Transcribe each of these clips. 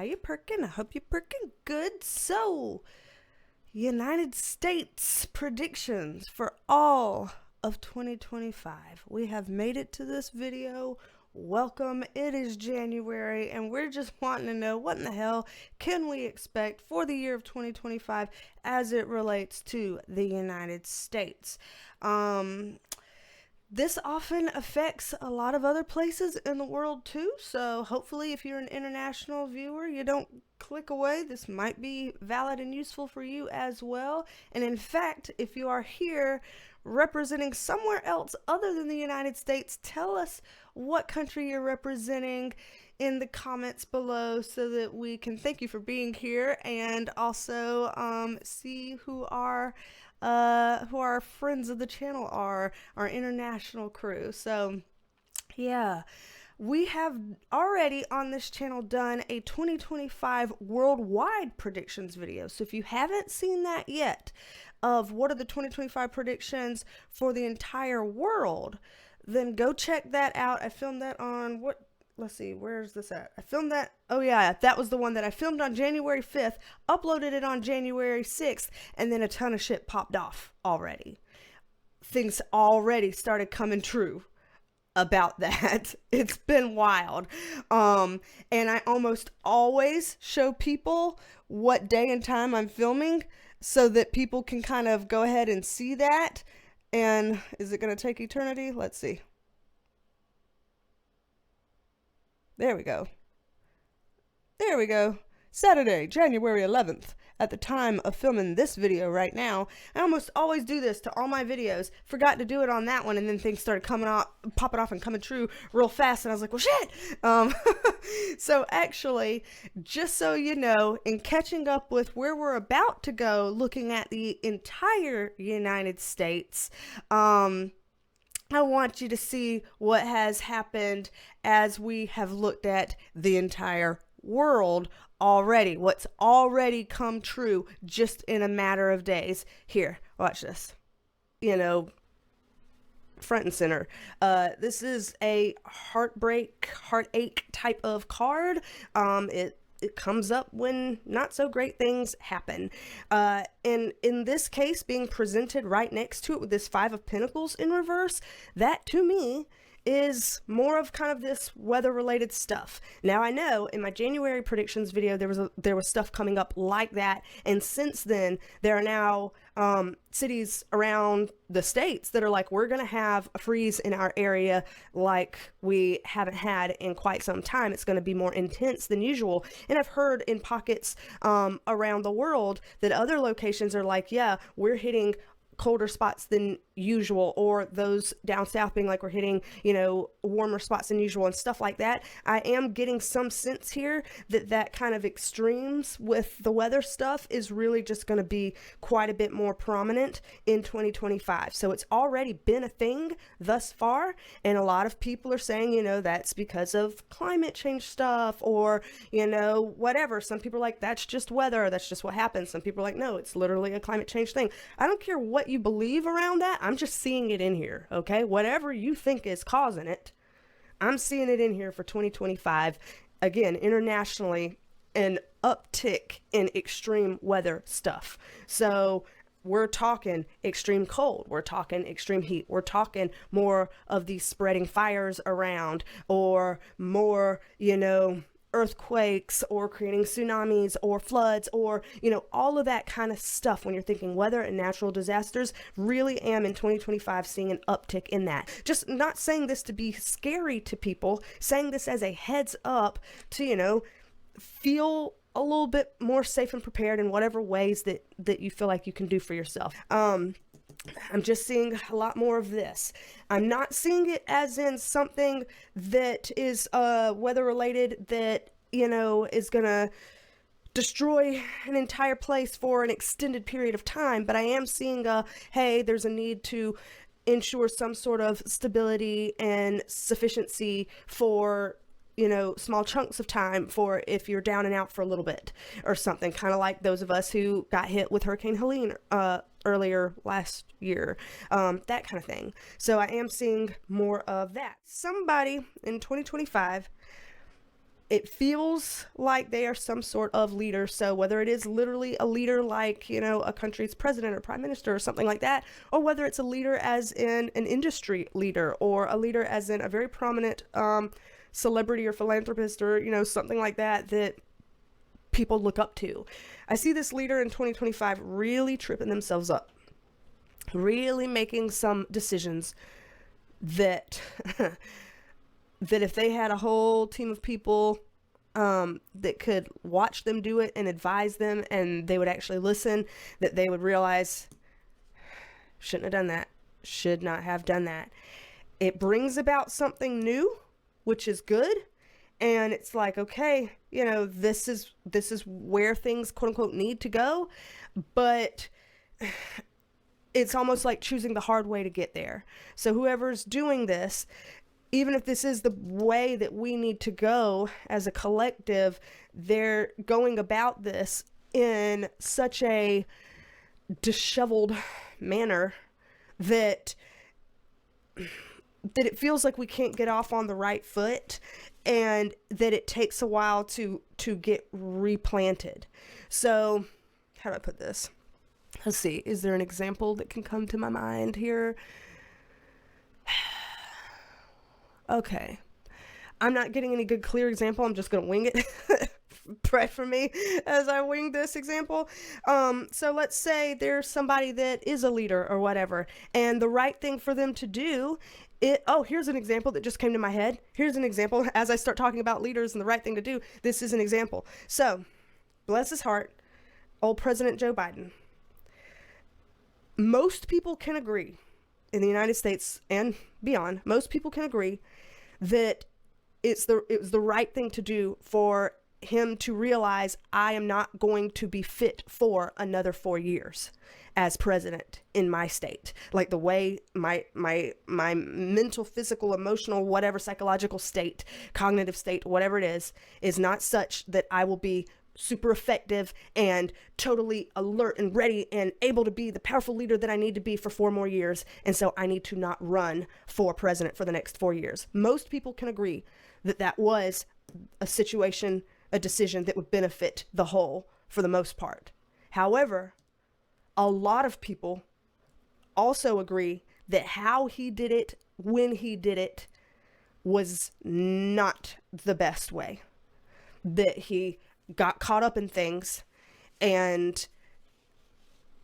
you perking? I hope you're perking good. So, United States predictions for all of 2025. We have made it to this video. Welcome. It is January, and we're just wanting to know what in the hell can we expect for the year of 2025 as it relates to the United States. This often affects a lot of other places in the world too, so hopefully if you're an international viewer, you don't click away. This might be valid and useful for you as well. And in fact, if you are here representing somewhere else other than the United States, tell us what country you're representing in the comments below so that we can thank you for being here and also see who our friends of the channel are, our international crew. So yeah, we have already on this channel done a 2025 worldwide predictions video. So if you haven't seen that yet, of what are the 2025 predictions for the entire world, then go check that out. I filmed that on let's see, where's this at? I filmed that, oh yeah, that was the one that I filmed on January 5th, uploaded it on January 6th, and then a ton of shit popped off already. Things already started coming true about that. It's been wild. And I almost always show people what day and time I'm filming so that people can kind of go ahead and see that. And is it going to take eternity? Let's see. There we go. There we go. Saturday, January 11th. At the time of filming this video right now. I almost always do this to all my videos. Forgot to do it on that one, and then things started popping off and coming true real fast, and I was like, well, shit! So actually, just so you know, in catching up with where we're about to go, looking at the entire United States, I want you to see what has happened as we have looked at the entire world already, what's already come true just in a matter of days. Here, watch this. You know, front and center. This is a heartache type of card. It comes up when not so great things happen. And in this case, being presented right next to it with this Five of Pentacles in reverse, that to me is more of kind of this weather related stuff. Now I know in my January predictions video there was stuff coming up like that, and since then there are now cities around the states that are like, we're gonna have a freeze in our area like we haven't had in quite some time. It's gonna be more intense than usual. And I've heard in pockets around the world that other locations are like, yeah, we're hitting colder spots than usual, or those down south being like, we're hitting, you know, warmer spots than usual and stuff like that. I am getting some sense here that kind of extremes with the weather stuff is really just going to be quite a bit more prominent in 2025. So it's already been a thing thus far, and a lot of people are saying, you know, that's because of climate change stuff, or, you know, whatever. Some people are like, that's just weather, that's just what happens. Some people are like, no, it's literally a climate change thing. I don't care what you believe around that. I'm just seeing it in here, okay? Whatever you think is causing it, I'm seeing it in here for 2025. Again, internationally, an uptick in extreme weather stuff. So we're talking extreme cold, we're talking extreme heat, we're talking more of these spreading fires around, or more, you know, earthquakes, or creating tsunamis or floods, or, you know, all of that kind of stuff. When you're thinking weather and natural disasters, really am in 2025 seeing an uptick in that. Just not saying this to be scary to people, saying this as a heads up to, you know, feel a little bit more safe and prepared in whatever ways that you feel like you can do for yourself. I'm just seeing a lot more of this. I'm not seeing it as in something that is weather related that, you know, is gonna destroy an entire place for an extended period of time, but I am seeing hey, there's a need to ensure some sort of stability and sufficiency for, you know, small chunks of time, for if you're down and out for a little bit or something, kind of like those of us who got hit with Hurricane Helene earlier last year, that kind of thing. So I am seeing more of that. Somebody in 2025 it feels like they are some sort of leader. So whether it is literally a leader like, you know, a country's president or prime minister or something like that, or whether it's a leader as in an industry leader, or a leader as in a very prominent celebrity or philanthropist, or, you know, something like that that people look up to. I see this leader in 2025 really tripping themselves up, really making some decisions that that if they had a whole team of people that could watch them do it and advise them, and they would actually listen, that they would realize, shouldn't have done that, should not have done that. It brings about something new, which is good. And it's like, okay, you know, this is where things, quote unquote, need to go. But it's almost like choosing the hard way to get there. So whoever's doing this, even if this is the way that we need to go as a collective, they're going about this in such a disheveled manner that it feels like we can't get off on the right foot, and that it takes a while to get replanted. So how do I put this? Let's see. Is there an example that can come to my mind here? Okay. I'm not getting any good clear example. I'm just going to wing it. Pray for me as I wing this example. So let's say there's somebody that is a leader or whatever, and the right thing for them to do here's an example that just came to my head. Here's an example. As I start talking about leaders and the right thing to do, this is an example. So, bless his heart, old President Joe Biden. Most people can agree, in the United States and beyond, most people can agree that it was the right thing to do for him to realize, I am not going to be fit for another 4 years as president in my state. Like the way my mental, physical, emotional, whatever, psychological state, cognitive state, whatever it is not such that I will be super effective and totally alert and ready and able to be the powerful leader that I need to be for 4 more years. And so I need to not run for president for the next 4 years. Most people can agree that that was a situation, a decision that would benefit the whole for the most part. However, a lot of people also agree that how he did it, when he did it, was not the best way. That he got caught up in things and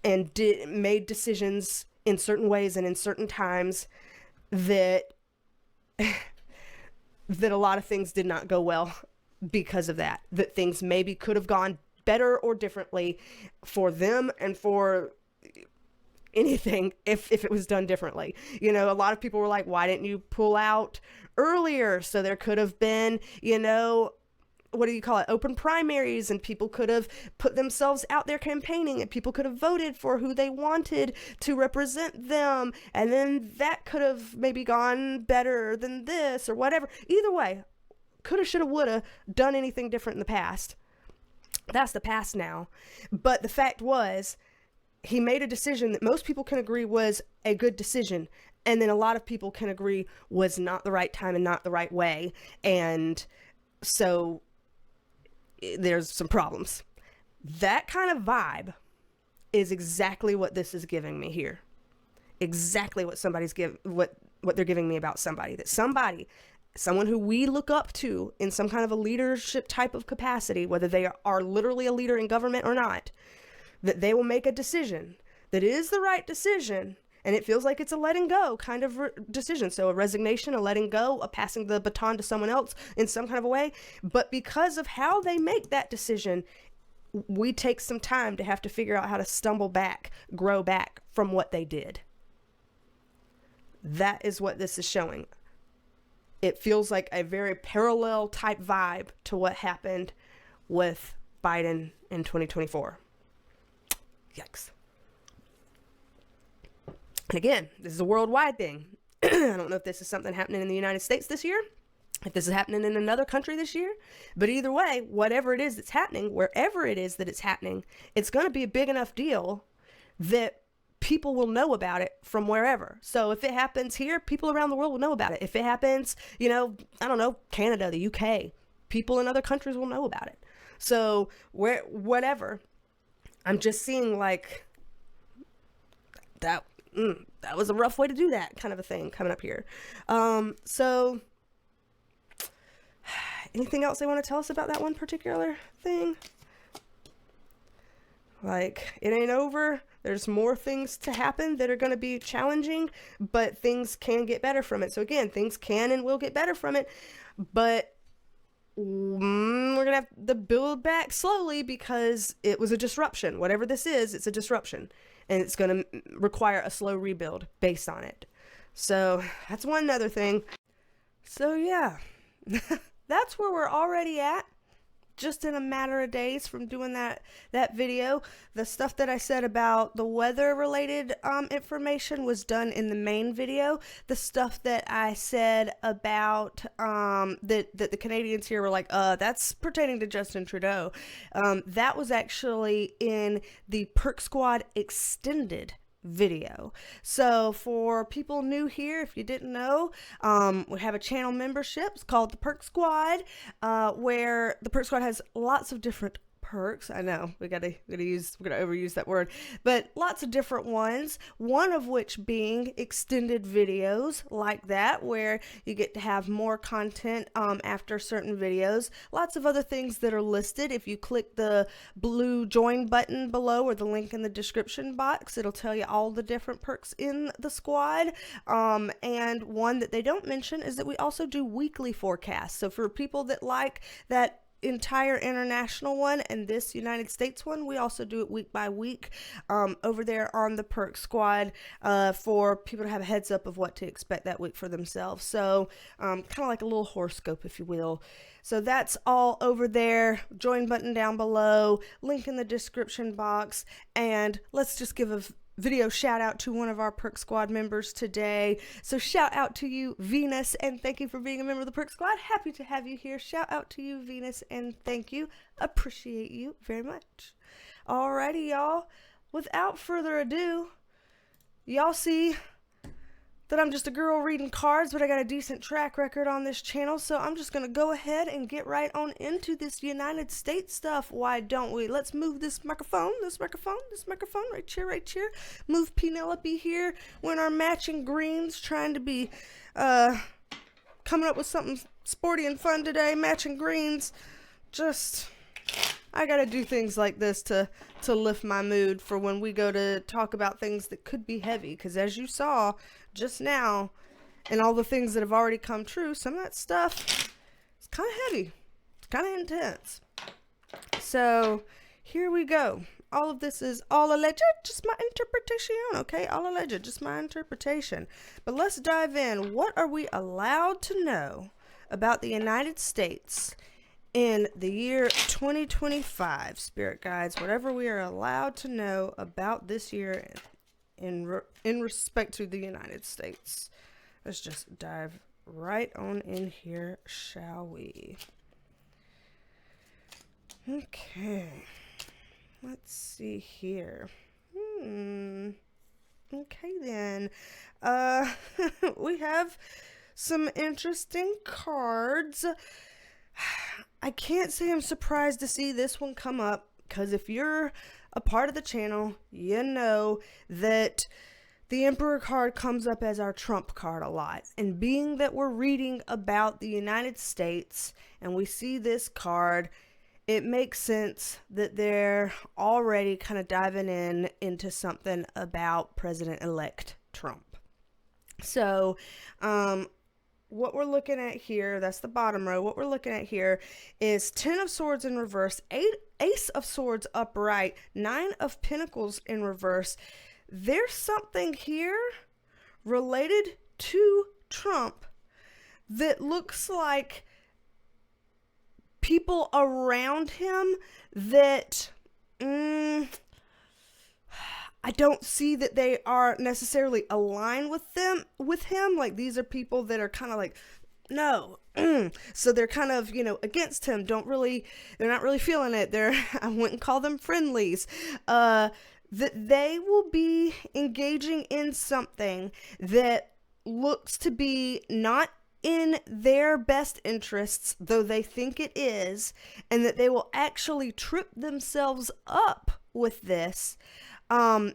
made decisions in certain ways and in certain times that that a lot of things did not go well because of that. That things maybe could have gone better or differently for them and for anything if it was done differently. You know, a lot of people were like, why didn't you pull out earlier? So there could have been, you know, what do you call it? Open primaries, and people could have put themselves out there campaigning, and people could have voted for who they wanted to represent them. And then that could have maybe gone better than this or whatever. Either way, coulda, shoulda, woulda, done anything different in the past. That's the past now. But the fact was, he made a decision that most people can agree was a good decision. And then a lot of people can agree was not the right time and not the right way. And so there's some problems. That kind of vibe is exactly what this is giving me here. Exactly what what they're giving me about somebody. That someone who we look up to in some kind of a leadership type of capacity, whether they are literally a leader in government or not, that they will make a decision that is the right decision, and it feels like it's a letting go kind of decision. So a resignation, a letting go, a passing the baton to someone else in some kind of a way. But because of how they make that decision, we take some time to have to figure out how to stumble back, grow back from what they did. That is what this is showing. It feels like a very parallel type vibe to what happened with Biden in 2024. Yikes. And again, this is a worldwide thing. I don't know if this is something happening in the United States this year, if this is happening in another country this year, but either way, whatever it is that's happening, wherever it is that it's happening, it's going to be a big enough deal that people will know about it from wherever. So if it happens here, people around the world will know about it. If it happens, I don't know, Canada, the UK, people in other countries will know about it. So whatever, I'm just seeing like that. That was a rough way to do that kind of a thing coming up here. So anything else they want to tell us about that one particular thing? Like, it ain't over. There's more things to happen that are going to be challenging, but things can get better from it. So again, things can and will get better from it, but we're going to have to build back slowly because it was a disruption. Whatever this is, it's a disruption, and it's going to require a slow rebuild based on it. So that's one other thing. So yeah, that's where we're already at. Just in a matter of days from doing that video. The stuff that I said about the weather related information was done in the main video. The stuff that I said about that the Canadians here were like, that's pertaining to Justin Trudeau, that was actually in the Perk Squad extended video. So for people new here, if you didn't know, we have a channel membership. It's called the Perk Squad, where the Perk Squad has lots of different perks. I know we're gonna overuse that word, but lots of different ones, one of which being extended videos like that, where you get to have more content after certain videos. Lots of other things that are listed. If you click the blue join button below or the link in the description box, it'll tell you all the different perks in the squad. And one that they don't mention is that we also do weekly forecasts. So for people that like that entire international one and this United States one, we also do it week by week over there on the Perk Squad, for people to have a heads up of what to expect that week for themselves. So kind of like a little horoscope, if you will. So that's all over there. Join button down below, link in the description box, and let's just give a video shout out to one of our Perk Squad members today. So shout out to you, Venus, and thank you for being a member of the Perk Squad. Happy to have you here. Shout out to you, Venus, and thank you. Appreciate you very much. Alrighty, y'all. Without further ado, y'all see that I'm just a girl reading cards, but I got a decent track record on this channel, so I'm just going to go ahead and get right on into this United States stuff. Why don't we? Let's move this microphone, right here. Move Penelope here. We're in our matching greens, trying to be coming up with something sporty and fun today. Matching greens. Just, I got to do things like this to lift my mood for when we go to talk about things that could be heavy, because as you saw just now, and all the things that have already come true, some of that stuff is kind of heavy. It's kind of intense. So here we go. All of this is all alleged, just my interpretation, okay? All alleged, just my interpretation. But let's dive in. What are we allowed to know about the United States in the year 2025? Spirit guides, whatever we are allowed to know about this year in respect to the United States. Let's just dive right on in here, shall we? Okay. Let's see here. Okay then. We have some interesting cards. I can't say I'm surprised to see this one come up, because if you're a part of the channel, you know that the Emperor card comes up as our trump card a lot. And being that we're reading about the United States and we see this card, it makes sense that they're already kind of diving into something about President-elect Trump. So, what we're looking at here, that's the bottom row. What we're looking at here is 10 of Swords in reverse, Ace of Swords upright, 9 of Pentacles in reverse. There's something here related to Trump that looks like people around him that I don't see that they are necessarily aligned with him. Like, these are people that are kind of like, no. So they're kind of, against him. They're not really feeling it. I wouldn't call them friendlies. That they will be engaging in something that looks to be not in their best interests, though they think it is, and that they will actually trip themselves up with this. And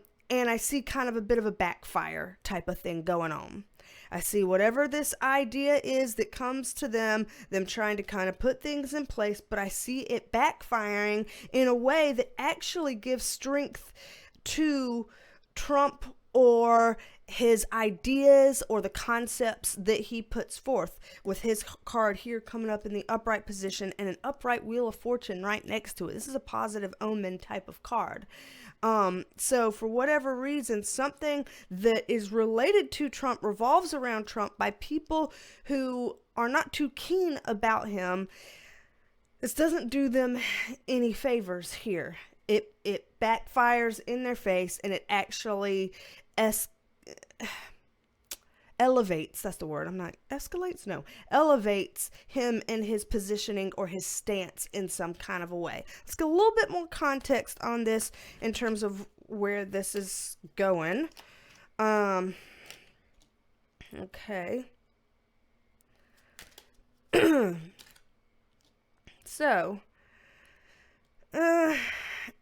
I see kind of a bit of a backfire type of thing going on. I see whatever this idea is that comes to them trying to kind of put things in place, but I see it backfiring in a way that actually gives strength to Trump or his ideas or the concepts that he puts forth, with his card here coming up in the upright position and an upright Wheel of Fortune right next to it. This is a positive omen type of card. So for whatever reason, something that is related to Trump revolves around Trump by people who are not too keen about him. This doesn't do them any favors here. It backfires in their face, and it actually elevates, that's the word, elevates him in his positioning or his stance in some kind of a way. Let's get a little bit more context on this in terms of where this is going. Okay. So,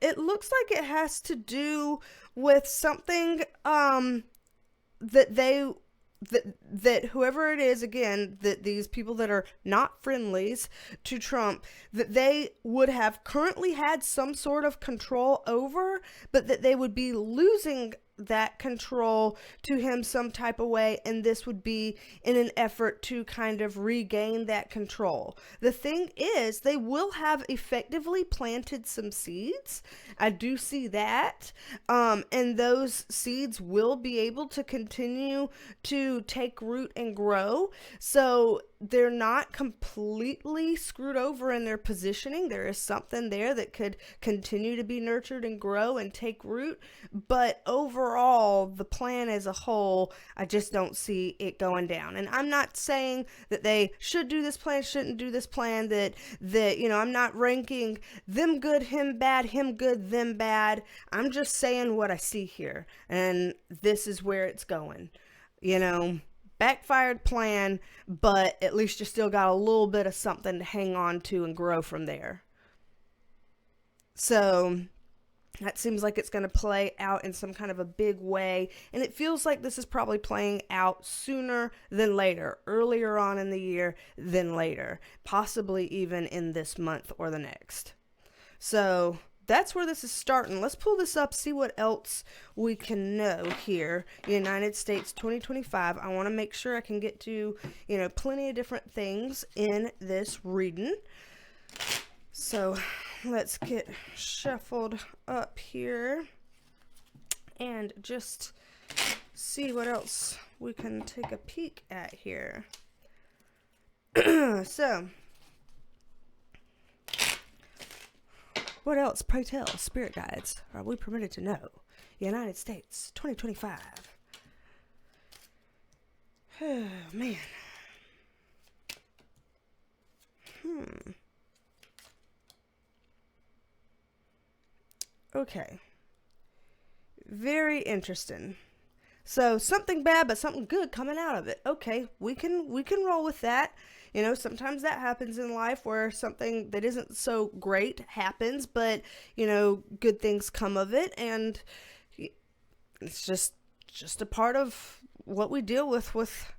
it looks like it has to do with something, that whoever it is, again, that these people that are not friendlies to Trump, that they would have currently had some sort of control over, but that they would be losing that control to him some type of way, and this would be in an effort to kind of regain that control. The thing is, they will have effectively planted some seeds. I do see that, and those seeds will be able to continue to take root and grow, so they're not completely screwed over in their positioning. There is something there that could continue to be nurtured and grow and take root, but overall, the plan as a whole, I just don't see it going down. And I'm not saying that they should do this plan, shouldn't do this plan, that I'm not ranking them good, him bad, him good, them bad. I'm just saying what I see here, and this is where it's going. Backfired plan, but at least you still got a little bit of something to hang on to and grow from there. So that seems like it's going to play out in some kind of a big way, and it feels like this is probably playing out sooner than later, earlier on in the year than later, possibly even in this month or the next. So that's where this is starting. Let's pull this up, see what else we can know here. United States 2025. I want to make sure I can get to, plenty of different things in this reading. So let's get shuffled up here and just see what else we can take a peek at here. So, what else, pray tell, spirit guides, are we permitted to know? United States, 2025. Oh, man. Okay. Very interesting. So, something bad, but something good coming out of it. Okay, we can roll with that. Sometimes that happens in life where something that isn't so great happens, but, good things come of it, and it's just a part of what we deal with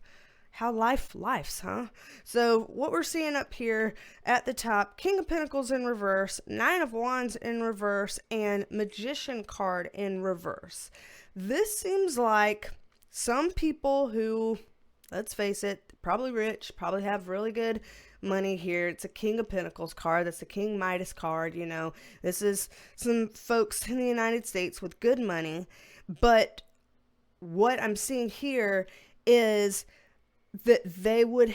how life's, huh? So what we're seeing up here at the top, King of Pentacles in reverse, Nine of Wands in reverse, and Magician card in reverse. This seems like some people who, let's face it, probably rich, probably have really good money here. It's a King of Pentacles card. That's the King Midas card. This is some folks in the United States with good money. But what I'm seeing here is that they will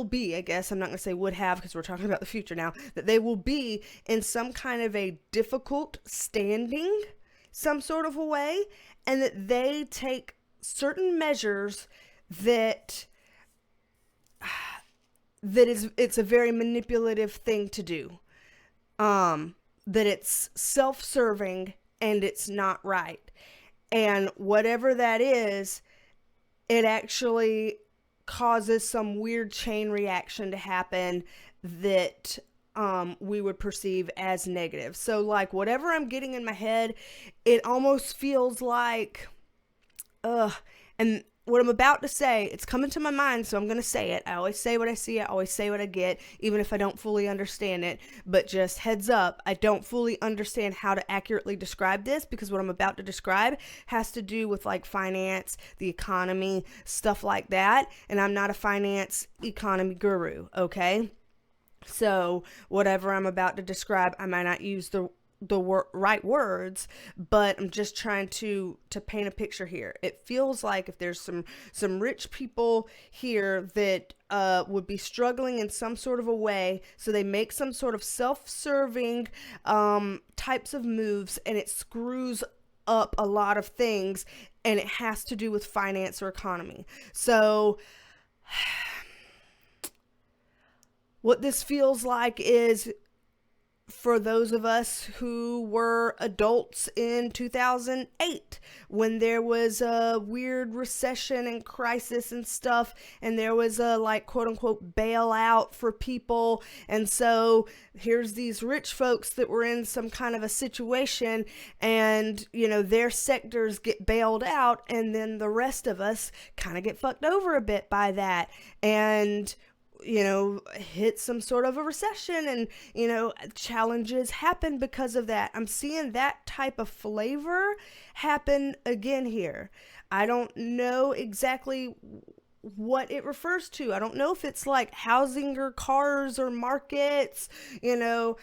be, I guess, I'm not going to say would have because we're talking about the future now, that they will be in some kind of a difficult standing, some sort of a way, and that they take certain measures that it's a very manipulative thing to do, that it's self-serving and it's not right, and whatever that is, it actually causes some weird chain reaction to happen that we would perceive as negative. So like whatever I'm getting in my head, it almost feels like, and what I'm about to say, it's coming to my mind, so I'm going to say it. I always say what I see, I always say what I get, even if I don't fully understand it. But just heads up, I don't fully understand how to accurately describe this, because what I'm about to describe has to do with like finance, the economy, stuff like that. And I'm not a finance economy guru, okay? So whatever I'm about to describe, I might not use the right words, but I'm just trying to paint a picture here. It feels like if there's some rich people here that would be struggling in some sort of a way, so they make some sort of self-serving types of moves, and it screws up a lot of things, and it has to do with finance or economy. So what this feels like is, for those of us who were adults in 2008, when there was a weird recession and crisis and stuff, and there was a like quote unquote bailout for people, and so here's these rich folks that were in some kind of a situation, and you know, their sectors get bailed out, and then the rest of us kind of get fucked over a bit by that, and you know, hit some sort of a recession, and, you know, challenges happen because of that. I'm seeing that type of flavor happen again here. I don't know exactly what it refers to. I don't know if it's like housing or cars or markets, you know.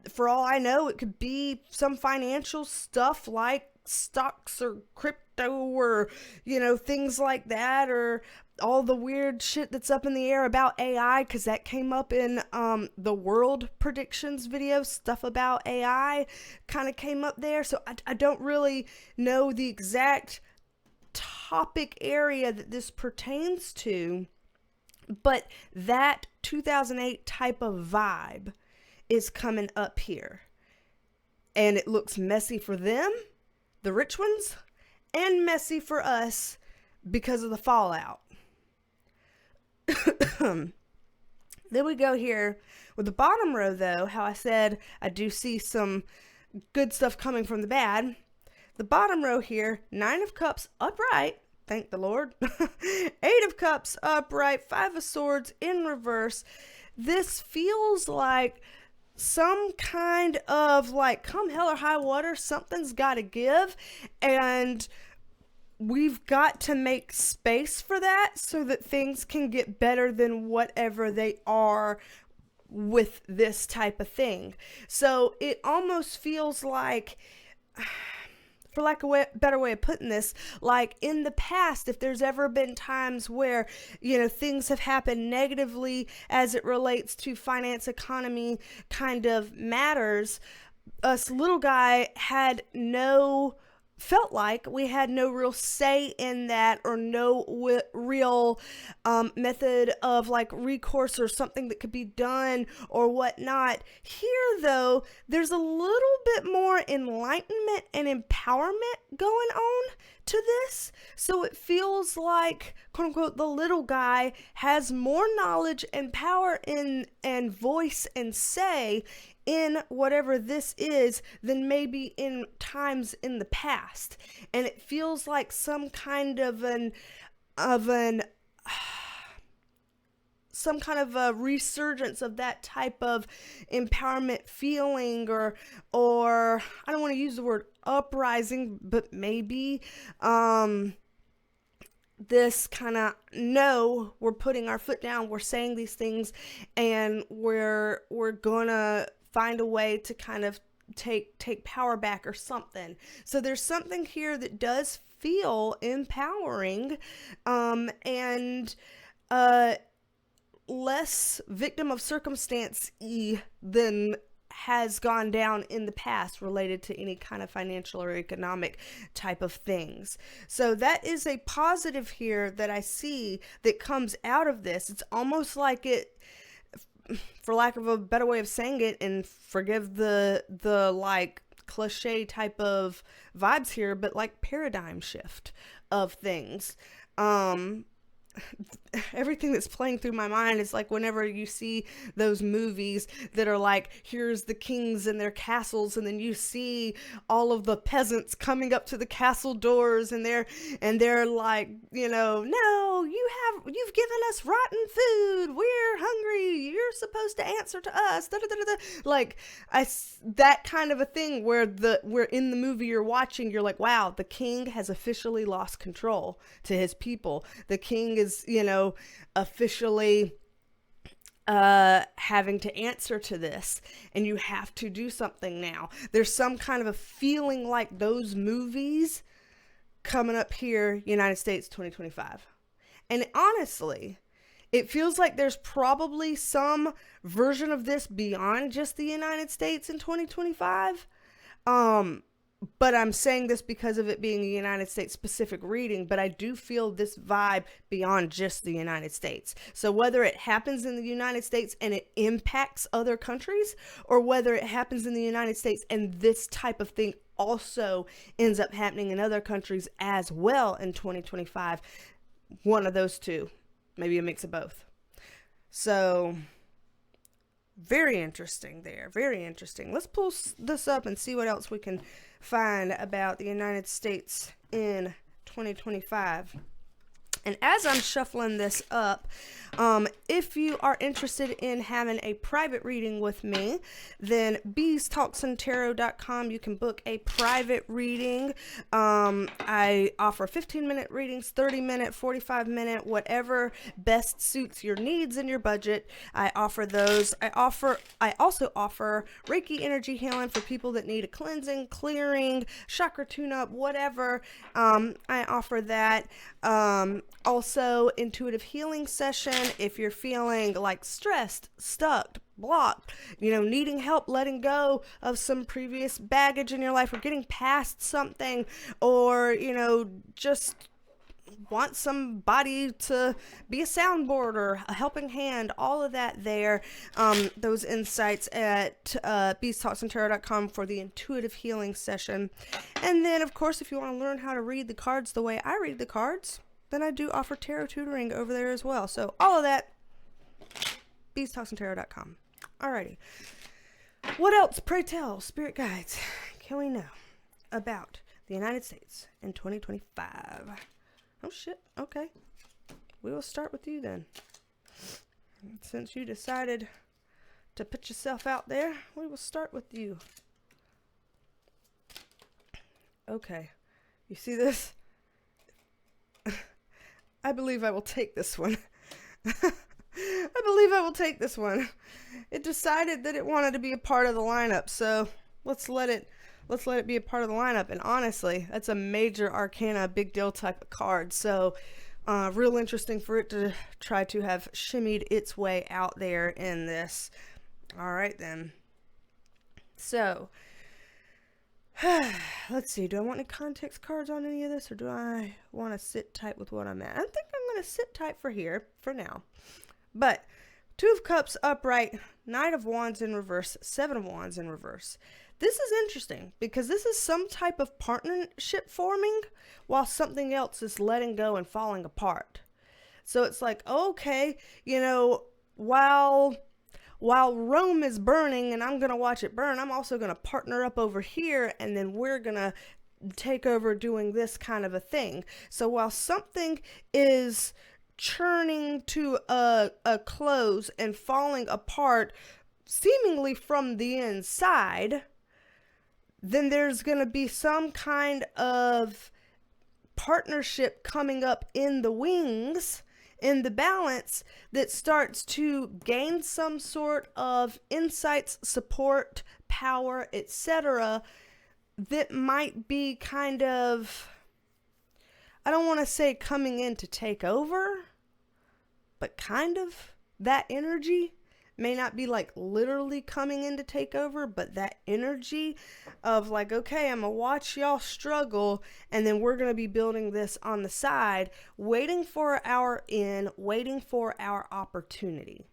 For all I know, it could be some financial stuff like stocks or crypto or, you know, things like that, or all the weird shit that's up in the air about AI, because that came up in the world predictions video. Stuff about AI kind of came up there. So I don't really know the exact topic area that this pertains to, but that 2008 type of vibe is coming up here. And it looks messy for them, the rich ones, and messy for us because of the fallout. Then we go here with the bottom row, though, how I said I do see some good stuff coming from the bad. The bottom row here, 9 of Cups upright, thank the Lord. 8 of Cups upright, 5 of Swords in reverse. This feels like some kind of like, come hell or high water, something's got to give, and we've got to make space for that so that things can get better than whatever they are with this type of thing. So it almost feels like, for lack of a better way of putting this, like in the past, if there's ever been times where, you know, things have happened negatively as it relates to finance, economy kind of matters, us little guy felt like we had no real say in that, or no real method of like recourse or something that could be done or whatnot. Here, though, there's a little bit more enlightenment and empowerment going on to this. So it feels like, quote unquote, the little guy has more knowledge and power in and voice and say in whatever this is than maybe in times in the past. And it feels like some kind of some kind of a resurgence of that type of empowerment feeling, or I don't want to use the word uprising, but maybe this kind of, no, we're putting our foot down, we're saying these things, and we're gonna find a way to kind of take power back or something. So there's something here that does feel empowering, and less victim of circumstance-y than has gone down in the past related to any kind of financial or economic type of things. So that is a positive here that I see that comes out of this. It's almost like it, for lack of a better way of saying it, and forgive the like cliche type of vibes here, but like paradigm shift of things. everything that's playing through my mind is like whenever you see those movies that are like, here's the kings and their castles, and then you see all of the peasants coming up to the castle doors, and they're like, no, you've given us rotten food, we're hungry, you're supposed to answer to us, da, da, da, da. Like that kind of a thing where in the movie you're watching, you're like, wow, the king has officially lost control to his people. The king is, officially having to answer to this, and you have to do something now. There's some kind of a feeling like those movies coming up here, United States 2025. And honestly, it feels like there's probably some version of this beyond just the United States in 2025. But I'm saying this because of it being a United States specific reading, but I do feel this vibe beyond just the United States. So whether it happens in the United States and it impacts other countries, or whether it happens in the United States and this type of thing also ends up happening in other countries as well in 2025, one of those two, maybe a mix of both. So very interesting there. Very interesting. Let's pull this up and see what else we can find about the United States in 2025. And as I'm shuffling this up, if you are interested in having a private reading with me, then BeasTalksAndTarot.com, you can book a private reading. I offer 15-minute readings, 30-minute, 45-minute, whatever best suits your needs and your budget. I offer those. I also offer Reiki Energy healing for people that need a cleansing, clearing, chakra tune-up, whatever. I offer that. Also, intuitive healing session if you're feeling like stressed, stuck, blocked, needing help letting go of some previous baggage in your life, or getting past something, or, just want somebody to be a soundboard or a helping hand, all of that there. Those insights at BeasTalksAndTarot.com for the intuitive healing session. And then, of course, if you want to learn how to read the cards the way I read the cards, then I do offer tarot tutoring over there as well. So all of that, BeasTalksAndTarot.com. Alrighty. What else, pray tell, spirit guides, can we know about the United States in 2025? Oh, shit. Okay. We will start with you then. Since you decided to put yourself out there, we will start with you. Okay. You see this? I believe I will take this one. I believe I will take this one. It decided that it wanted to be a part of the lineup, so let's let it be a part of the lineup. And honestly, that's a major arcana, big deal type of card. So real interesting for it to try to have shimmied its way out there in this. All right, then. So let's see. Do I want any context cards on any of this, or do I want to sit tight with what I'm at? I think I'm going to sit tight for now. But Two of Cups upright, Knight of Wands in reverse, Seven of Wands in reverse. This is interesting because this is some type of partnership forming while something else is letting go and falling apart. So it's like, okay, while Rome is burning and I'm going to watch it burn, I'm also going to partner up over here, and then we're going to take over doing this kind of a thing. So while something is churning to a close and falling apart seemingly from the inside, then there's going to be some kind of partnership coming up in the wings, in the balance, that starts to gain some sort of insights, support, power, etc., that might be kind of, I don't want to say coming in to take over, but kind of that energy. May not be like literally coming in to take over, but that energy of like, okay, I'm gonna watch y'all struggle, and then we're gonna be building this on the side, waiting for our waiting for our opportunity.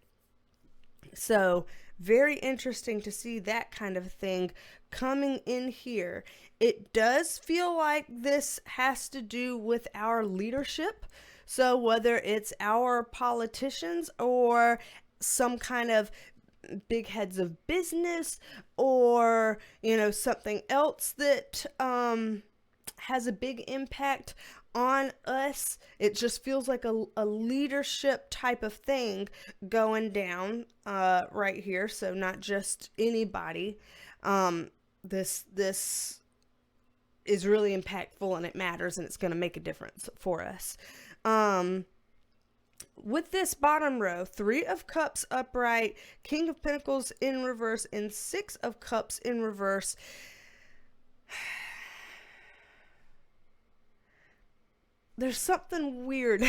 So very interesting to see that kind of thing coming in here. It does feel like this has to do with our leadership. So whether it's our politicians or some kind of big heads of business, or something else that has a big impact on us, it just feels like a leadership type of thing going down right here. So not just anybody. This is really impactful, and it matters, and it's going to make a difference for us. With this bottom row, 3 of Cups upright, King of Pentacles in reverse, and 6 of Cups in reverse. There's something weird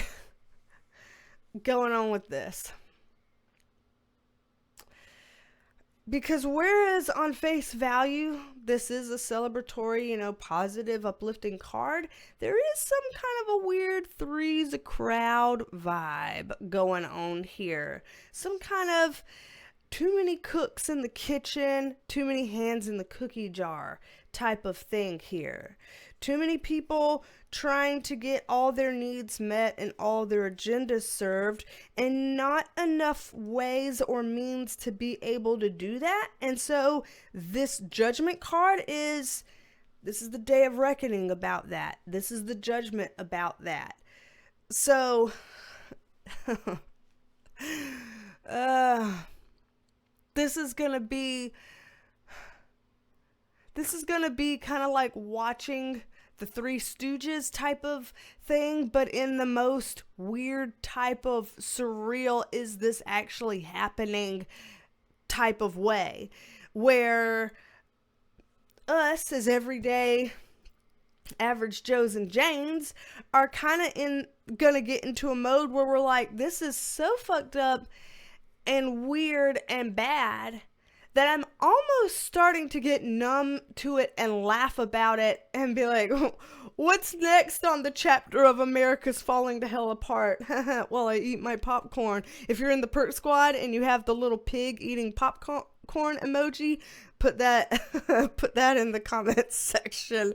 going on with this. Because whereas on face value, this is a celebratory, positive, uplifting card, there is some kind of a weird three's a crowd vibe going on here. Some kind of too many cooks in the kitchen, too many hands in the cookie jar type of thing here. Too many people trying to get all their needs met and all their agendas served, and not enough ways or means to be able to do that. And so this Judgment card this is the day of reckoning about that. This is the judgment about that. So this is gonna be kind of like watching the Three Stooges type of thing, but in the most weird type of surreal, is this actually happening type of way, where us as everyday average Joes and Janes are kind of gonna get into a mode where we're like, this is so fucked up and weird and bad that I'm almost starting to get numb to it and laugh about it and be like, what's next on the chapter of America's falling to hell apart? While I eat my popcorn. If you're in the Perk Squad and you have the little pig eating popcorn emoji, put that in the comments section,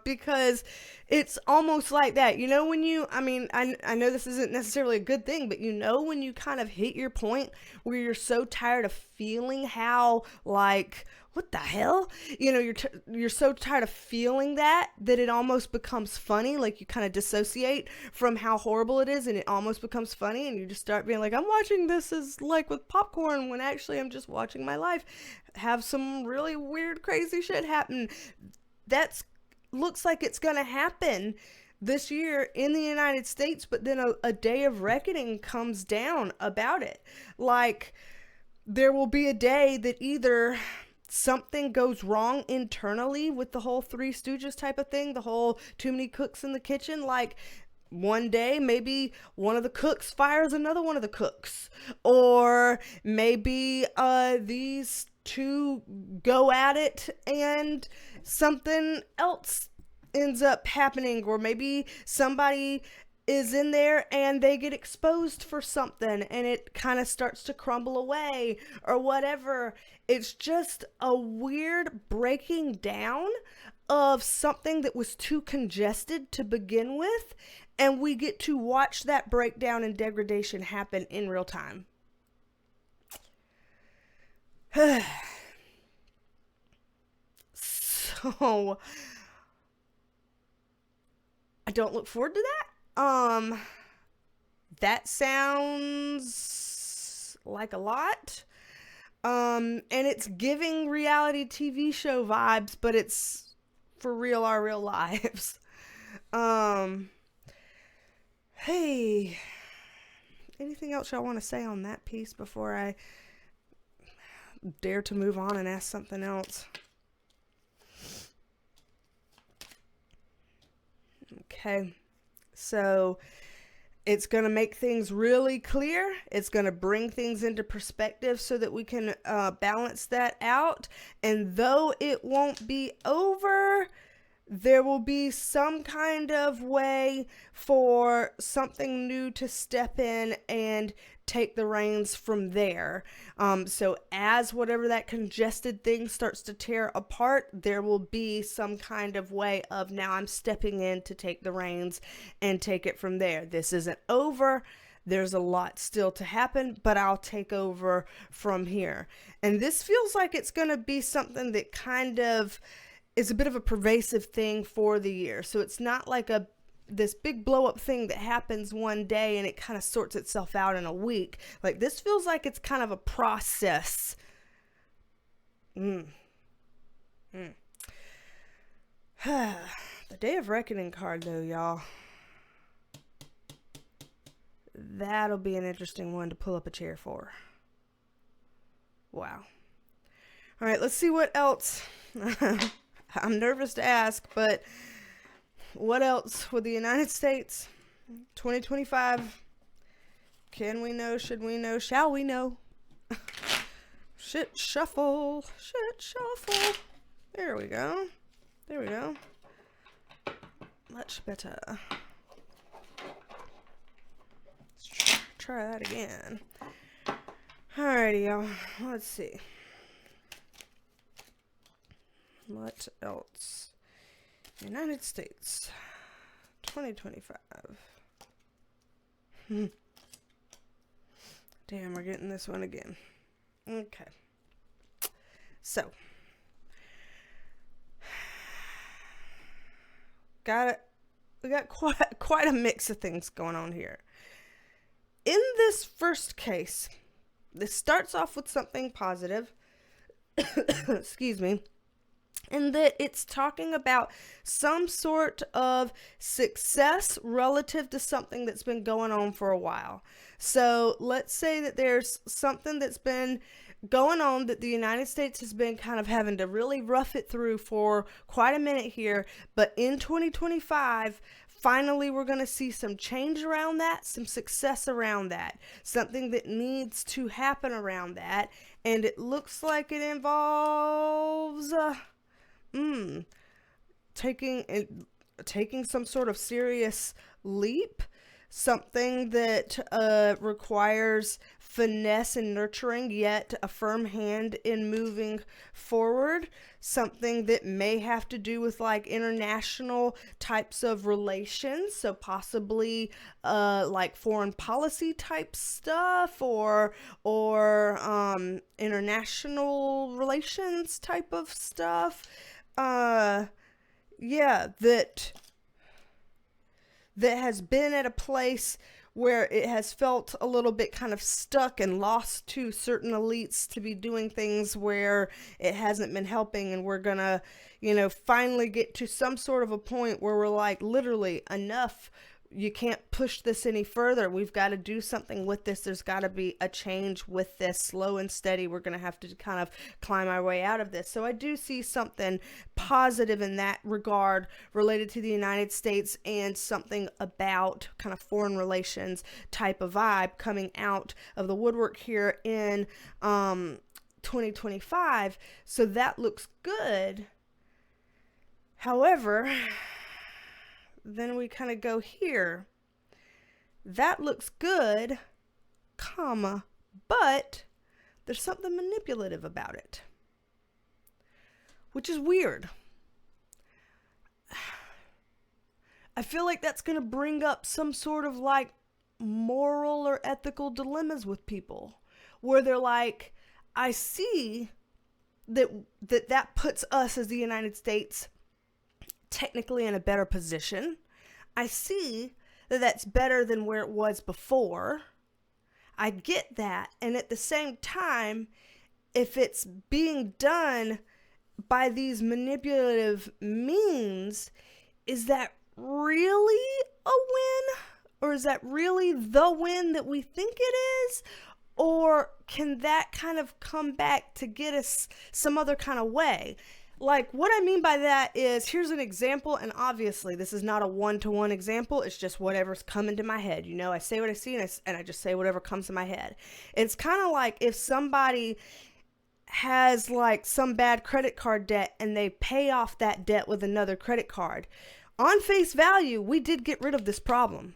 because it's almost like that. When I know this isn't necessarily a good thing, but when you kind of hit your point where you're so tired of feeling how, like, what the hell? You're so tired of feeling that it almost becomes funny. Like, you kind of dissociate from how horrible it is, and it almost becomes funny, and you just start being like, I'm watching this as like with popcorn, when actually I'm just watching my life have some really weird, crazy shit happen. That's looks like it's gonna happen this year in the United States, but then a day of reckoning comes down about it. Like, there will be a day that either something goes wrong internally with the whole Three Stooges type of thing, the whole too many cooks in the kitchen. Like, one day maybe one of the cooks fires another one of the cooks, or maybe these two go at it and something else ends up happening, or maybe somebody is in there and they get exposed for something and it kind of starts to crumble away or whatever. It's just a weird breaking down of something that was too congested to begin with, and we get to watch that breakdown and degradation happen in real time. So I don't look forward to that. That sounds like a lot. And it's giving reality TV show vibes, but it's for real, our real lives. Hey, anything else y'all want to say on that piece before I dare to move on and ask something else? Okay, so it's going to make things really clear. It's going to bring things into perspective so that we can balance that out. And though it won't be over, there will be some kind of way for something new to step in and take the reins from there. So as whatever that congested thing starts to tear apart, there will be some kind of way of, now I'm stepping in to take the reins and take it from there. This isn't over. There's a lot still to happen, but I'll take over from here. And this feels like it's going to be something that kind of is a bit of a pervasive thing for the year. So it's not like this big blow up thing that happens one day and it kind of sorts itself out in a week. Like, this feels like it's kind of a process. The Day of Reckoning card, though, y'all. That'll be an interesting one to pull up a chair for. Wow. All right, let's see what else. I'm nervous to ask, but what else with the United States 2025? Can we know? Should we know? Shall we know? Shit shuffle. Shit shuffle. There we go. There we go. Much better. Try that again. Alrighty, y'all. Let's see. What else? United States 2025. Damn, we're getting this one again. Okay. So. We got quite a mix of things going on here. In this first case, this starts off with something positive, excuse me, in that it's talking about some sort of success relative to something that's been going on for a while. So let's say that there's something that's been going on that the United States has been kind of having to really rough it through for quite a minute here, but in 2025, finally, we're going to see some change around that, some success around that, something that needs to happen around that. And it looks like it involves taking some sort of serious leap, something that requires finesse and nurturing, yet a firm hand in moving forward, something that may have to do with like international types of relations, so possibly like foreign policy type stuff or international relations type of stuff. That has been at a place where it has felt a little bit kind of stuck and lost to certain elites to be doing things where it hasn't been helping. And we're gonna, finally get to some sort of a point where we're like, literally, enough. You can't push this any further. We've got to do something with this. There's got to be a change with this. Slow and steady. We're going to have to kind of climb our way out of this. So I do see something positive in that regard related to the United States and something about kind of foreign relations type of vibe coming out of the woodwork here in 2025. So that looks good. However, then we kind of go here. That looks good, comma, but there's something manipulative about it, which is weird. I feel like that's going to bring up some sort of like moral or ethical dilemmas with people where they're like, I see that puts us as the United States technically in a better position. I see that that's better than where it was before. I get that. And at the same time, if it's being done by these manipulative means, is that really a win? Or is that really the win that we think it is? Or can that kind of come back to get us some other kind of way? Like, what I mean by that is, here's an example, and obviously this is not a one-to-one example, it's just whatever's coming to my head. I say what I see, and I just say whatever comes to my head. It's kind of like if somebody has, like, some bad credit card debt, and they pay off that debt with another credit card. On face value, we did get rid of this problem.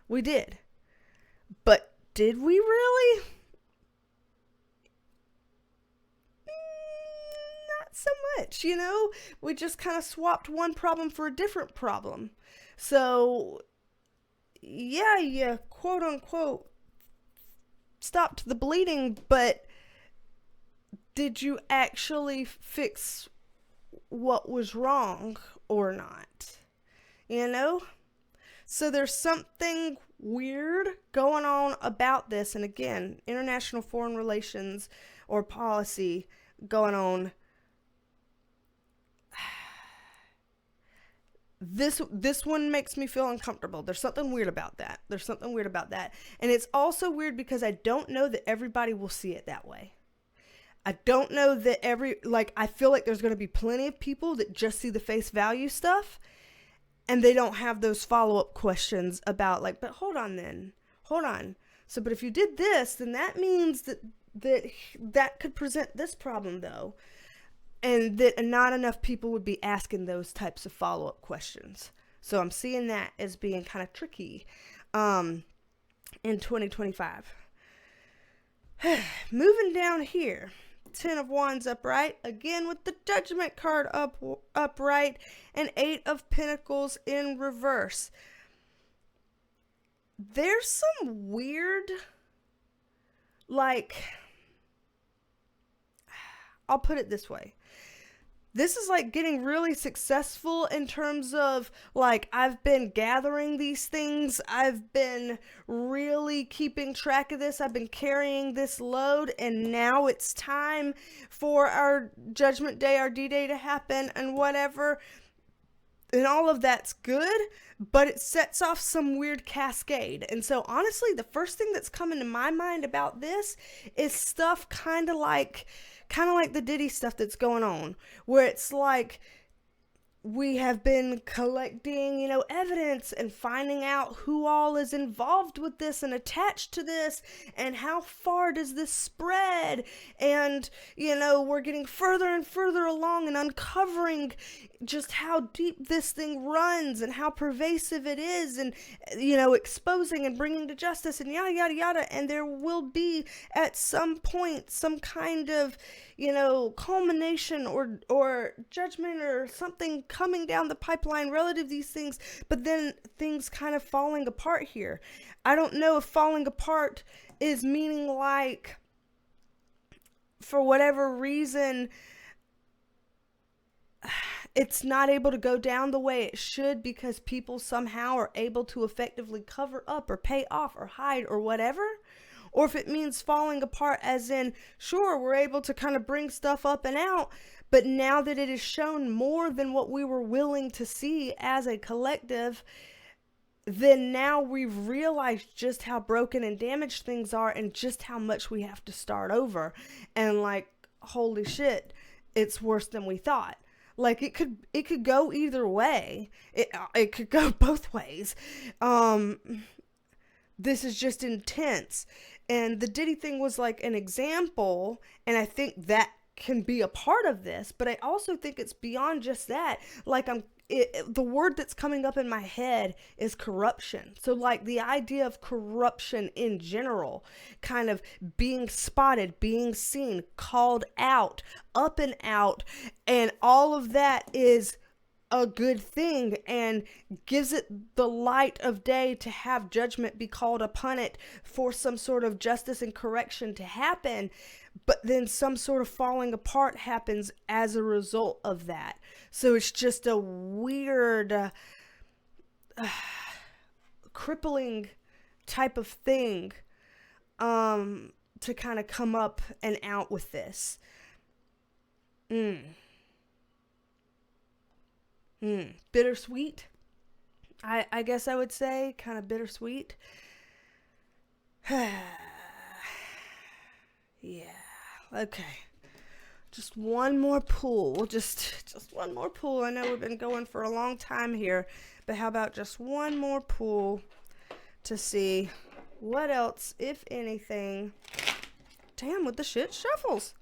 We did. But did we really? Not so much, you know? We just kind of swapped one problem for a different problem. So, yeah, you quote unquote stopped the bleeding, but did you actually fix what was wrong or not? You know? So there's something weird going on about this. And again, international foreign relations or policy going on. This one makes me feel uncomfortable. There's something weird about that. And it's also weird because I don't know that everybody will see it that way. I don't know that I feel like there's going to be plenty of people that just see the face value stuff and they don't have those follow-up questions about like, but hold on. So, but if you did this, then that means that could present this problem though. And that not enough people would be asking those types of follow-up questions. So I'm seeing that as being kind of tricky in 2025. Moving down here, 10 of Wands upright, again with the Judgment card upright, and 8 of Pentacles in reverse. There's some weird, I'll put it this way. This is like getting really successful in terms of like, I've been gathering these things. I've been really keeping track of this. I've been carrying this load, and now it's time for our Judgment Day, our D-Day to happen and whatever. And all of that's good, but it sets off some weird cascade. And so honestly, the first thing that's coming to my mind about this is stuff kind of like the Diddy stuff that's going on, where it's like we have been collecting, evidence and finding out who all is involved with this and attached to this and how far does this spread. And, we're getting further and further along and uncovering just how deep this thing runs and how pervasive it is, and, exposing and bringing to justice and yada, yada, yada. And there will be at some point some kind of, culmination or judgment or something coming down the pipeline relative to these things, but then things kind of falling apart here. I don't know if falling apart is meaning like, for whatever reason, it's not able to go down the way it should because people somehow are able to effectively cover up or pay off or hide or whatever. Or if it means falling apart as in, sure, we're able to kind of bring stuff up and out, but now that it is shown more than what we were willing to see as a collective, then now we've realized just how broken and damaged things are and just how much we have to start over. And like, holy shit, it's worse than we thought. Like it could go either way. It could go both ways. This is just intense. And the Diddy thing was like an example, and I think that can be a part of this, but I also think it's beyond just that. Like the word that's coming up in my head is corruption. So like the idea of corruption in general, kind of being spotted, being seen, called out, up and out, and all of that is a good thing and gives it the light of day to have judgment be called upon it for some sort of justice and correction to happen. But then some sort of falling apart happens as a result of that. So it's just a weird, crippling type of thing to kind of come up and out with this. Bittersweet. I guess I would say kind of bittersweet. Yeah. Okay. Just one more pull. Just one more pull. I know we've been going for a long time here, but how about just one more pull to see what else, if anything. Damn, with the shit shuffles.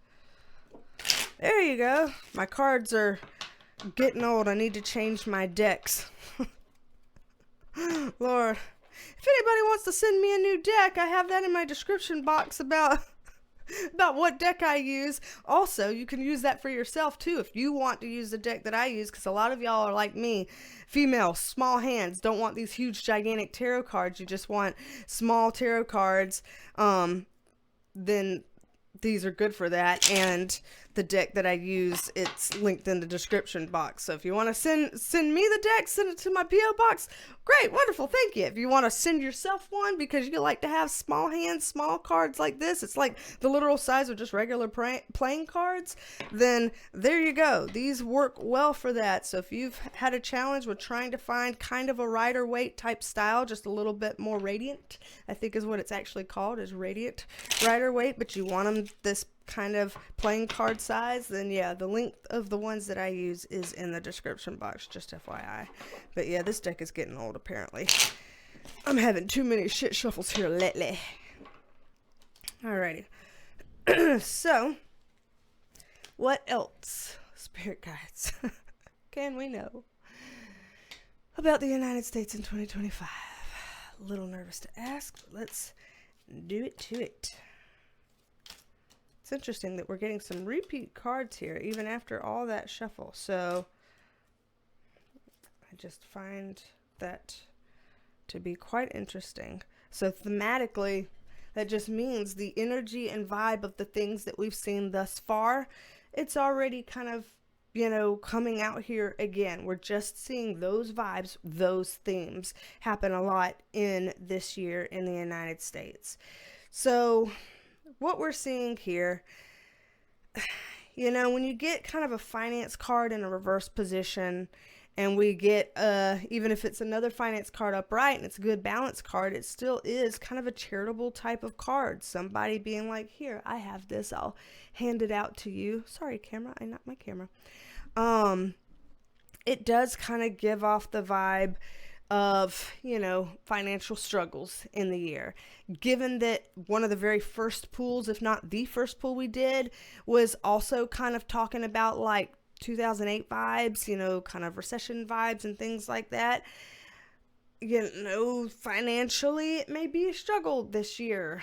There you go. My cards are getting old. I need to change my decks. Lord, if anybody wants to send me a new deck, I have that in my description box about what deck I use. Also, you can use that for yourself too if you want to use the deck that I use, because a lot of y'all are like me, female, small hands, don't want these huge gigantic tarot cards. You just want small tarot cards. Then these are good for that. And the deck that I use, it's linked in the description box. So if you want to send me the deck, send it to my P.O. box. Great, wonderful, thank you. If you want to send yourself one because you like to have small hands, small cards like this, it's like the literal size of just regular playing cards, then there you go. These work well for that. So if you've had a challenge with trying to find kind of a Rider-Waite type style, just a little bit more radiant, I think is what it's actually called, is Radiant Rider-Waite, but you want them this kind of playing card size, then yeah, the link of the ones that I use is in the description box, just FYI. But yeah, this deck is getting old apparently. I'm having too many shit shuffles here lately. Alrighty. So, what else, spirit guides, can we know about the United States in 2025? A little nervous to ask, but let's do it to it. It's interesting that we're getting some repeat cards here, even after all that shuffle. So I just find that to be quite interesting. So thematically, that just means the energy and vibe of the things that we've seen thus far, it's already kind of, you know, coming out here again. We're just seeing those vibes, those themes happen a lot in this year in the United States. So what we're seeing here, you know, when you get kind of a finance card in a reverse position, and we get, even if it's another finance card upright and it's a good balance card, it still is kind of a charitable type of card. Somebody being like, here, I have this, I'll hand it out to you. Sorry, camera, I knocked my camera. It does kind of give off the vibe of, you know, financial struggles in the year. Given that one of the very first pools, if not the first pool we did, was also kind of talking about like 2008 vibes, you know, kind of recession vibes and things like that. You know, financially, it may be a struggle this year.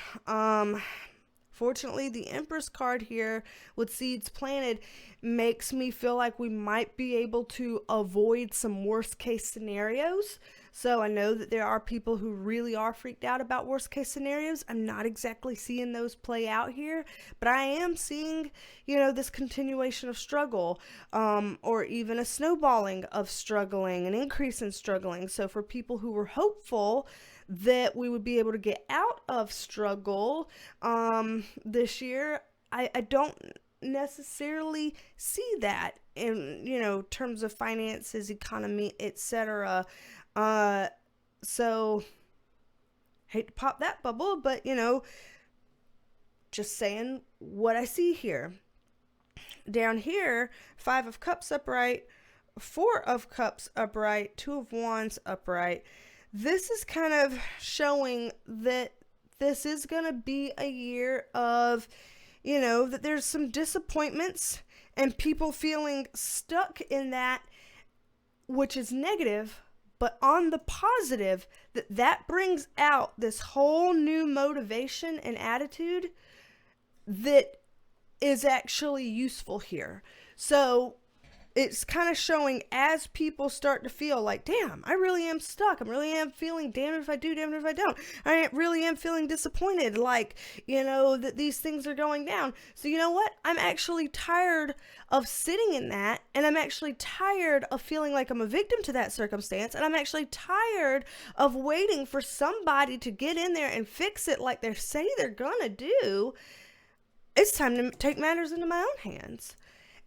Fortunately, the Empress card here with seeds planted makes me feel like we might be able to avoid some worst case scenarios. So I know that there are people who really are freaked out about worst case scenarios. I'm not exactly seeing those play out here, but I am seeing, you know, this continuation of struggle, or even a snowballing of struggling, an increase in struggling. So for people who were hopeful that we would be able to get out of struggle this year, I don't necessarily see that in, you know, terms of finances, economy, etc. So hate to pop that bubble, but you know, just saying what I see here. Down here, 5 of Cups upright, 4 of Cups upright, 2 of Wands upright. This is kind of showing that this is going to be a year of, you know, that there's some disappointments and people feeling stuck in that, which is negative. But on the positive, that brings out this whole new motivation and attitude that is actually useful here. So it's kind of showing as people start to feel like, damn, I really am stuck. I really am feeling damned if I do, damned if I don't. I really am feeling disappointed, like, you know, that these things are going down. So you know what? I'm actually tired of sitting in that, and I'm actually tired of feeling like I'm a victim to that circumstance, and I'm actually tired of waiting for somebody to get in there and fix it like they say they're gonna do. It's time to take matters into my own hands.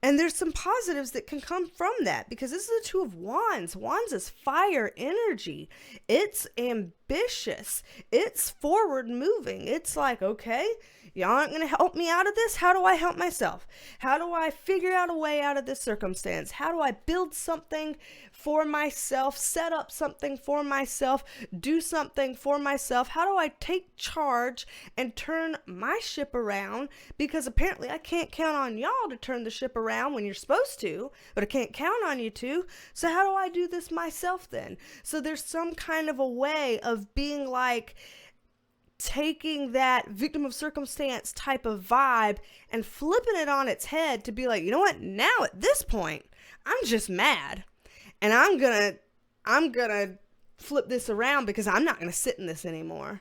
And there's some positives that can come from that, because this is the 2 of Wands. Wands is fire energy. It's ambitious. It's forward moving. It's like, okay, y'all aren't going to help me out of this. How do I help myself? How do I figure out a way out of this circumstance? How do I build something for myself, set up something for myself, do something for myself? How do I take charge and turn my ship around? Because apparently I can't count on y'all to turn the ship around when you're supposed to, but I can't count on you to. So how do I do this myself then? So there's some kind of a way of of being like taking that victim of circumstance type of vibe and flipping it on its head to be like, you know what? Now at this point, I'm just mad. And I'm gonna flip this around because I'm not gonna sit in this anymore.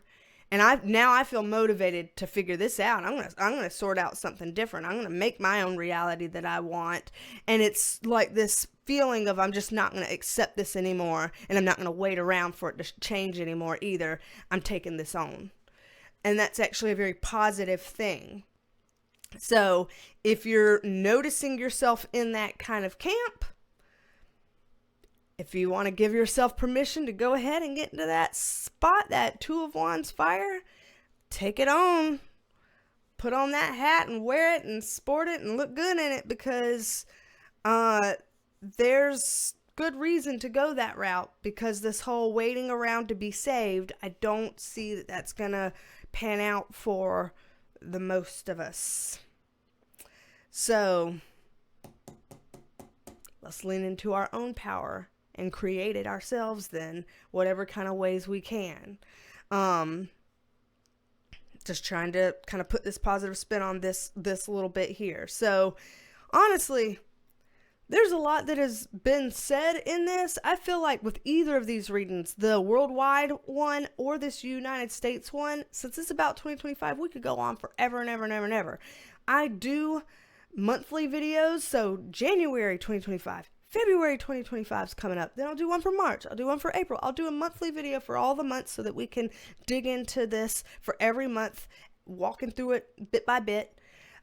And I feel motivated to figure this out. I'm gonna sort out something different. I'm gonna make my own reality that I want. And it's like this feeling of I'm just not gonna accept this anymore, and I'm not gonna wait around for it to change anymore either. I'm taking this on. And that's actually a very positive thing. So if you're noticing yourself in that kind of camp, if you want to give yourself permission to go ahead and get into that spot, that Two of Wands fire, take it on. Put on that hat and wear it and sport it and look good in it, because there's good reason to go that route, because this whole waiting around to be saved, I don't see that that's going to pan out for the most of us. So let's lean into our own power and create it ourselves then, whatever kind of ways we can. Just trying to kind of put this positive spin on this little bit here. So honestly, there's a lot that has been said in this. I feel like with either of these readings, the worldwide one or this United States one, since it's about 2025, we could go on forever and ever and ever and ever. I do monthly videos, so January 2025, February 2025 is coming up. Then I'll do one for March. I'll do one for April. I'll do a monthly video for all the months so that we can dig into this for every month, walking through it bit by bit.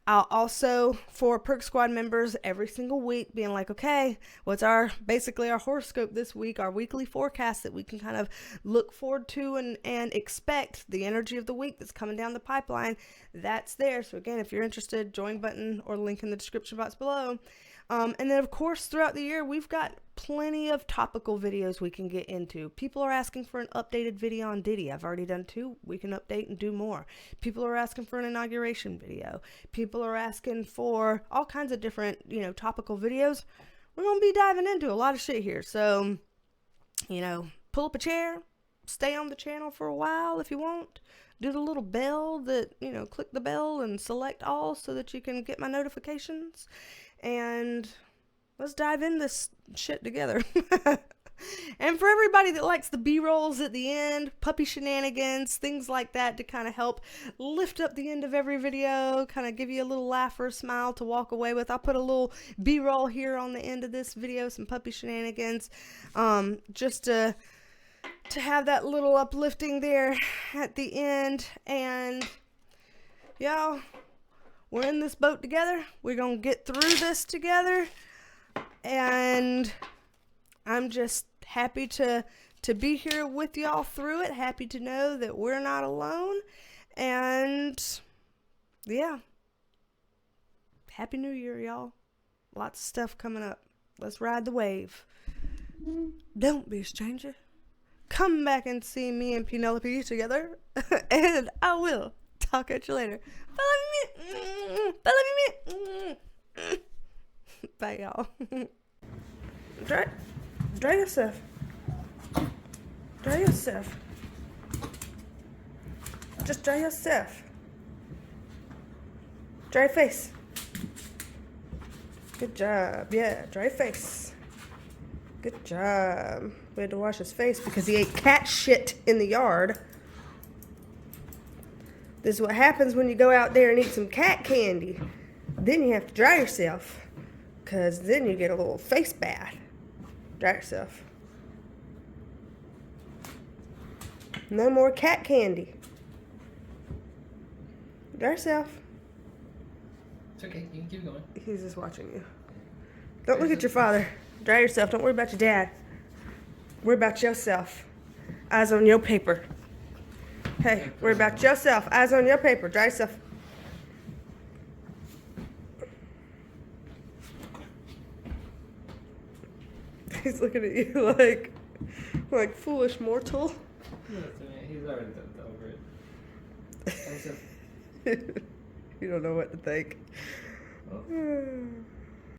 I'll also, for Perk Squad members, every single week being like, okay, what's basically our horoscope this week, our weekly forecast that we can kind of look forward to and expect the energy of the week that's coming down the pipeline. That's there. So again, if you're interested, join button or link in the description box below. And then, of course, throughout the year, we've got plenty of topical videos we can get into. People are asking for an updated video on Diddy. I've already done 2. We can update and do more. People are asking for an inauguration video. People are asking for all kinds of different, topical videos. We're going to be diving into a lot of shit here. So, pull up a chair, stay on the channel for a while if you want. Do the little bell that, click the bell and select all so that you can get my notifications. And let's dive in this shit together. And for everybody that likes the B-rolls at the end, puppy shenanigans, things like that to kind of help lift up the end of every video, kind of give you a little laugh or a smile to walk away with, I'll put a little B-roll here on the end of this video, some puppy shenanigans, just to have that little uplifting there at the end. And y'all, we're in this boat together. We're going to get through this together. And I'm just happy to be here with y'all through it. Happy to know that we're not alone. And yeah. Happy New Year, y'all. Lots of stuff coming up. Let's ride the wave. Don't be a stranger. Come back and see me and Penelope together. And I will talk at you later. Bye, y'all. Dry yourself. Dry yourself. Just dry yourself. Dry your face. Good job. Yeah, dry your face. Good job. We had to wash his face because he ate cat shit in the yard. This is what happens when you go out there and eat some cat candy. Then you have to dry yourself, because then you get a little face bath. Dry yourself. No more cat candy. Dry yourself. It's okay. You can keep going. He's just watching you. Don't look at your father. Dry yourself. Don't worry about your dad. Worry about yourself. Eyes on your paper. Hey, worry about yourself. Eyes on your paper. Dry yourself. He's looking at you like foolish mortal. He's already over it. You don't know what to think. Oh.